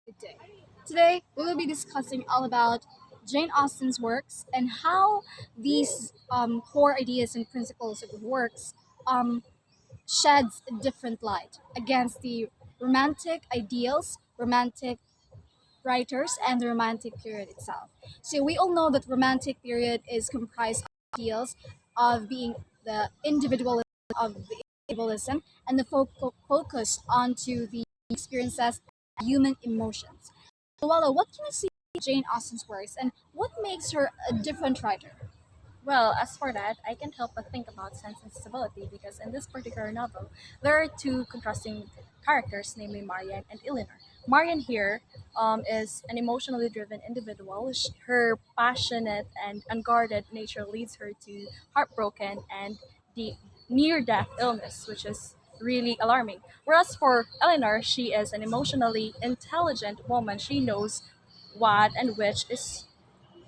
Good day. Today, we will be discussing all about Jane Austen's works and how these core ideas and principles of the works um, sheds a different light against the romantic ideals, romantic writers, and the romantic period itself. So we all know that romantic period is comprised of ideals of being the individualism of the individualism and the focus onto the experiences and human emotions. Luella, what can you see in Jane Austen's works and what makes her a different writer? Well, as for that, I can't help but think about Sense and Stability because in this particular novel, there are two contrasting characters, namely Marian and Eleanor. Marian here is an emotionally driven individual. Her passionate and unguarded nature leads her to heartbroken and the near death illness, which is really alarming. Whereas for Eleanor, she is an emotionally intelligent woman. She knows what and which is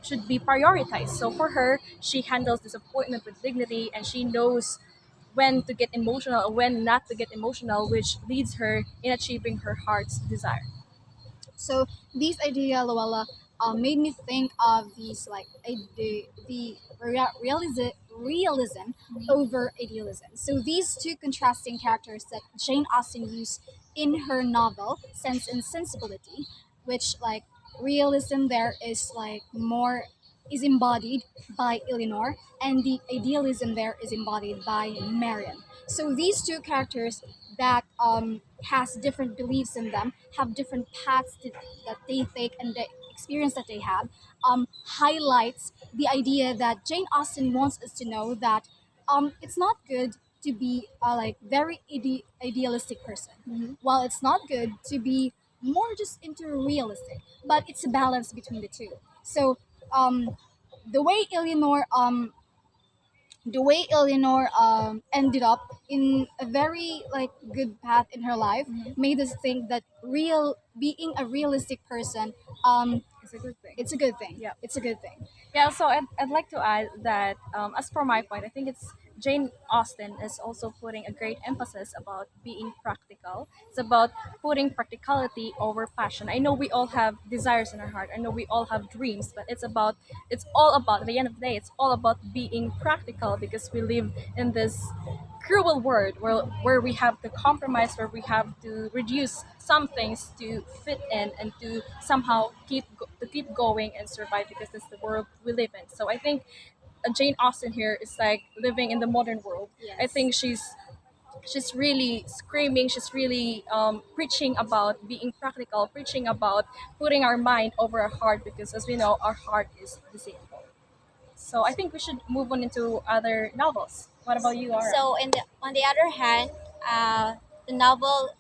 should be prioritized. So for her, she handles disappointment with dignity and she knows when to get emotional and when not to get emotional, which leads her in achieving her heart's desire. So these idea, Luella, made me think of these like realism over idealism. So these two contrasting characters that Jane Austen used in her novel Sense and Sensibility, which like realism there is like more is embodied by Eleanor, and the idealism there is embodied by Marion. So these two characters that has different beliefs in them, have different that they take, and the experience that they have, highlights the idea that Jane Austen wants us to know that it's not good to be a like very idealistic person, while it's not good to be more just into realistic, but it's a balance between the two. So um, the way Eleanor ended up in a very like good path in her life made us think that real being a realistic person It's a good thing. it's a good thing. Yeah. It's a good thing. Yeah, so I'd like to add that as for my point, I think it's Jane Austen is also putting a great emphasis about being practical. It's about putting practicality over passion. I know we all have desires in our heart. I know we all have dreams, but it's all about at the end of the day, it's all about being practical because we live in this cruel world where we have to compromise, where we have to reduce some things to fit in and to somehow keep going and survive because that's the world we live in. So I think Jane Austen here is like living in the modern world. I Yes. think she's really screaming, she's really preaching about being practical, preaching about putting our mind over our heart because as we know our heart is deceitful. So I think we should move on into other novels. What about you, Ara? On the other hand, the novel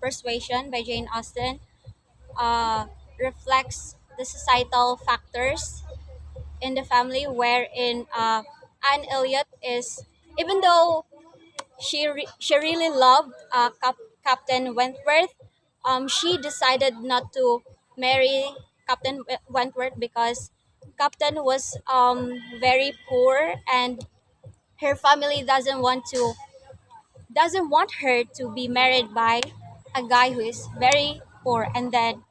Persuasion by Jane Austen reflects the societal factors in the family wherein Anne Elliot is, even though she really loved Captain Wentworth, she decided not to marry Wentworth because Captain was very poor and her family doesn't want her to be married by a guy who is very poor. And then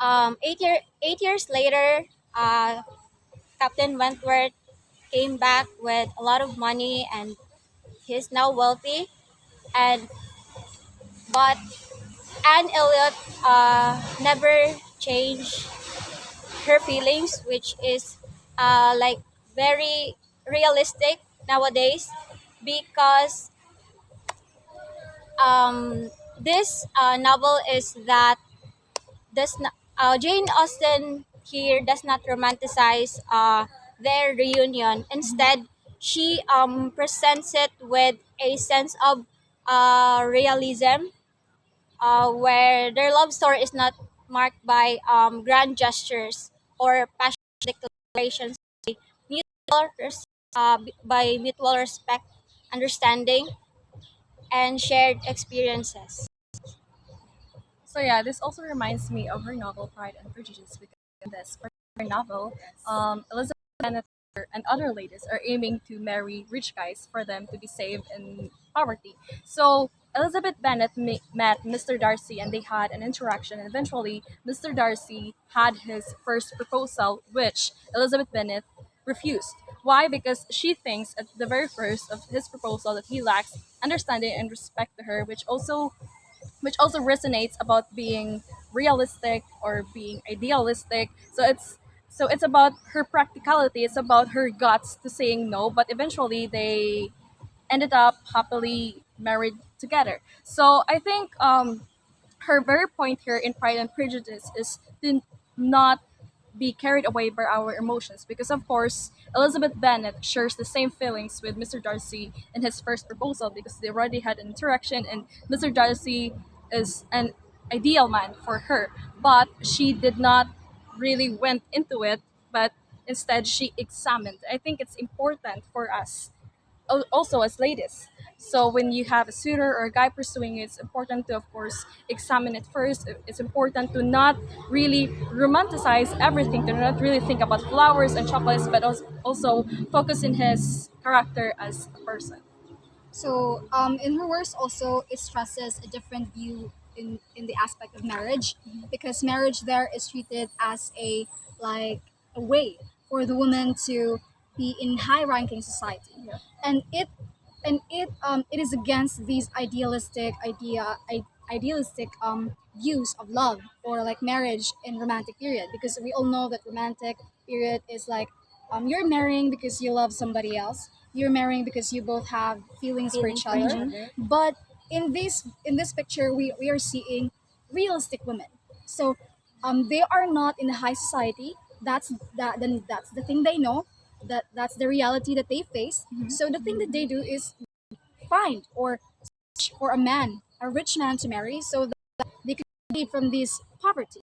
8 years later, Captain Wentworth came back with a lot of money and he's now wealthy. And but Anne Elliot never changed her feelings, which is like very realistic nowadays because this novel is that Jane Austen here does not romanticize their reunion. Instead, she presents it with a sense of realism, where their love story is not marked by grand gestures or passionate declarations, by mutual respect, understanding, and shared experiences. So yeah, this also reminds me of her novel Pride and Prejudice because in this particular novel, Elizabeth Bennet and other ladies are aiming to marry rich guys for them to be saved in poverty. So Elizabeth Bennet met Mr. Darcy and they had an interaction. And eventually, Mr. Darcy had his first proposal, which Elizabeth Bennet refused. Why? Because she thinks at the very first of his proposal that he lacks understanding and respect to her, which also resonates about being realistic or being idealistic. So it's about her practicality. It's about her guts to saying no. But eventually, they ended up happily married together. So I think her very point here in Pride and Prejudice is to not be carried away by our emotions because of course Elizabeth Bennet shares the same feelings with Mr. Darcy in his first proposal because they already had an interaction and Mr. Darcy is an ideal man for her, but she did not really went into it, but instead she examined. I think it's important for us also as ladies. So when you have a suitor or a guy pursuing you, it's important to, of course, examine it first. It's important to not really romanticize everything, to not really think about flowers and chocolates, but also focus in his character as a person. So, in her works, also it stresses a different view in the aspect of marriage, because marriage there is treated as a like a way for the woman to be in high ranking society, Yeah. and it is against these idealistic views of love or like marriage in romantic period, because we all know that romantic period is like you're marrying because you love somebody else, you're marrying because you both have feelings for Feelings each for each other. other. But in this picture we are seeing realistic women. So they are not in the high society. That's the thing they know, that's the reality that they face. So the thing that they do is find or search for a rich man to marry, so that they can lead from this poverty.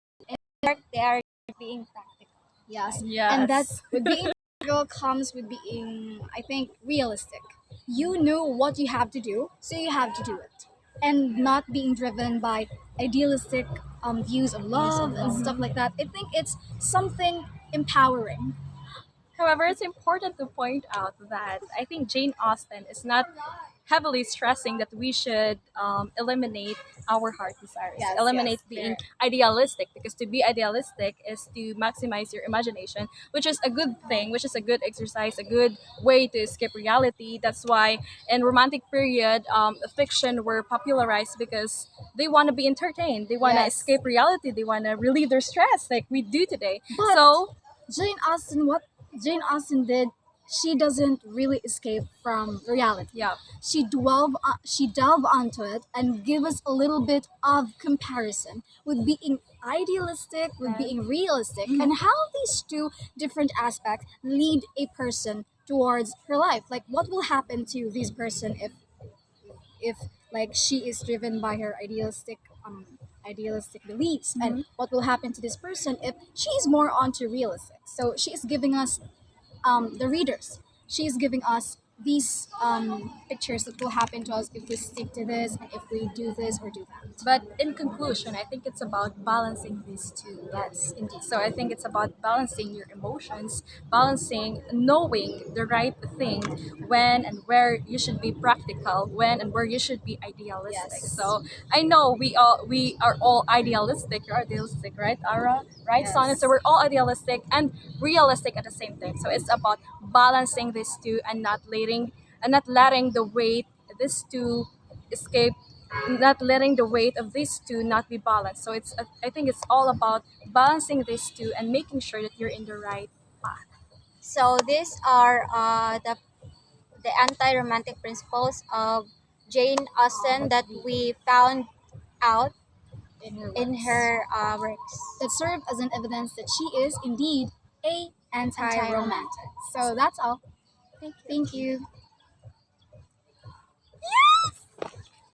They are being practical. Yes, and that Yes. with being practical comes with being, I think, realistic. You know what you have to do, so you have to do it, and not being driven by idealistic views of love and stuff like that. I think it's something empowering. However, it's important to point out that I think Jane Austen is not heavily stressing that we should eliminate our heart desires, Yes, eliminate yes, being fair. idealistic, because to be idealistic is to maximize your imagination, which is a good thing, which is a good exercise, a good way to escape reality. That's why in romantic period, fiction were popularized because they want to be entertained, they want to Yes. escape reality, they want to relieve their stress like we do today. But So What Jane Austen did, she doesn't really escape from reality. yeah. She delve onto it and give us a little bit of comparison with being idealistic, with being realistic, and how these two different aspects lead a person towards her life. Like what will happen to this person if like she is driven by her idealistic beliefs, and what will happen to this person if she is more onto realistic. So she is giving us the readers, she is giving us these pictures that will happen to us if we stick to this and if we do this or do that. But in conclusion, I think it's about balancing these two. Yes, indeed. So I think it's about balancing your emotions, balancing knowing the right thing, when and where you should be practical, when and where you should be idealistic. Yes. So I know we are all idealistic. You're idealistic, right, Ara? Right, Yes. Sonneth? So we're all idealistic and realistic at the same time. So it's about balancing these two and not letting the weight these two escape, not letting the weight of these two not be balanced. So I think it's all about balancing these two and making sure that you're in the right path. So these are the anti-romantic principles of Jane Austen that we found out In her in works. her works. That serve as an evidence that she is indeed a anti-romantic. So that's all. Thank you. Thank you.